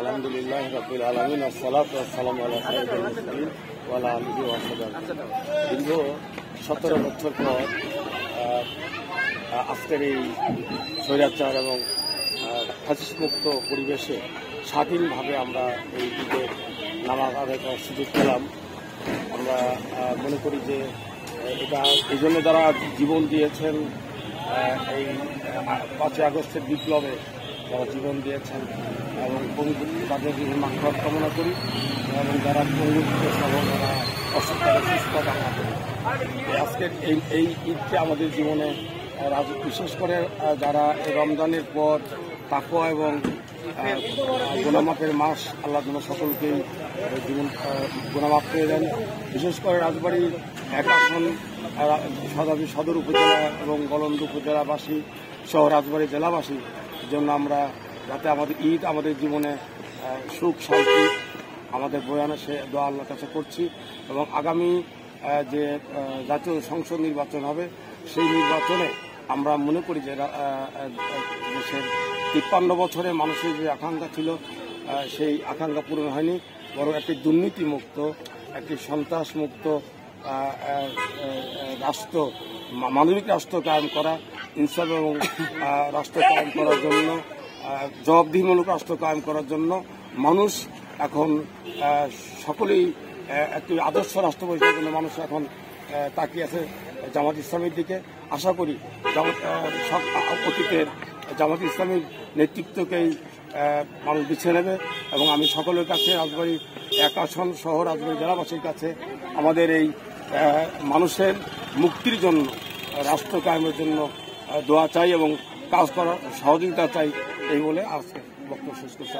আলহামদুলিল্লাহ রাব্বিল আলামিন আসসালাতু ওয়াসসালামু আলা সাইয়্যিদিল মুরসালিন ওয়া আলা আলিহি ওয়া সাহবিহি। দীর্ঘ 17 বছর পর আজকের এই স্বৈরাচার এবং ফ্যাসিস্ট-মুক্ত পরিবেশে স্বাধীনভাবে আমরা এই ঈদের নামাজ আদায় করার সুযোগ পেলাম। আমরা মনে করি যে এটা এই জন্য যারা জীবন দিয়েছেন, এই 5ই আগস্টের বিপ্লবে যারা জীবন দিয়েছেন এবং তাদের মাক্ষর কামনা করি এবং যারা পঙ্গুত্ব সহ যারা অসুস্থতা সুস্থ কামনা করি। আজকের এই ঈদকে আমাদের জীবনে বিশেষ করে যারা রমজানের পর তাকওয়া এবং গুনাহমাফের মাস, আল্লাহ যেন সকলকেই জীবন গুনাহমাফ করে দেন। বিশেষ করে রাজবাড়ির 1 আসন সদর উপজেলা এবং গলন্দ উপজেলাবাসী সহ রাজবাড়ী জেলাবাসীর জন্য আমরা যাতে আমাদের ঈদ আমাদের জীবনে সুখ শান্তি আমাদের বয়ানে সে দোয়া আল্লাহর কাছে করছি। এবং আগামী যে জাতীয় সংসদ নির্বাচন হবে সেই নির্বাচনে আমরা মনে করি যে দেশের 53 বছরে মানুষের যে আকাঙ্ক্ষা ছিল সেই আকাঙ্ক্ষা পূরণ হয়নি, বরং একটি দুর্নীতিমুক্ত, একটি সন্ত্রাসমুক্ত রাষ্ট্র, মানবিক রাষ্ট্র কায়েম করা, ইনসাফ এবং রাষ্ট্র কায়েম করার জন্য, জবাবদিহিমূলক রাষ্ট্র কায়েম করার জন্য মানুষ এখন সকলেই একটি আদর্শ রাষ্ট্র পরিচালনার জন্য মানুষ এখন তাকিয়ে আছে জামাত ইসলামের দিকে। আশা করি অতীতের জামাত ইসলামের নেতৃত্বকেই মানুষ বেছে নেবে এবং আমি সকলের কাছে রাজবাড়ী 1 আসন সহ রাজবাড়ী জেলাবাসীর কাছে আমাদের এই মানুষের মুক্তির জন্য, রাষ্ট্র কায়েমের জন্য দোয়া চাই এবং কাজ করার সহযোগিতা চাই। এই বলে আজকে বক্তব্য শেষ করছি।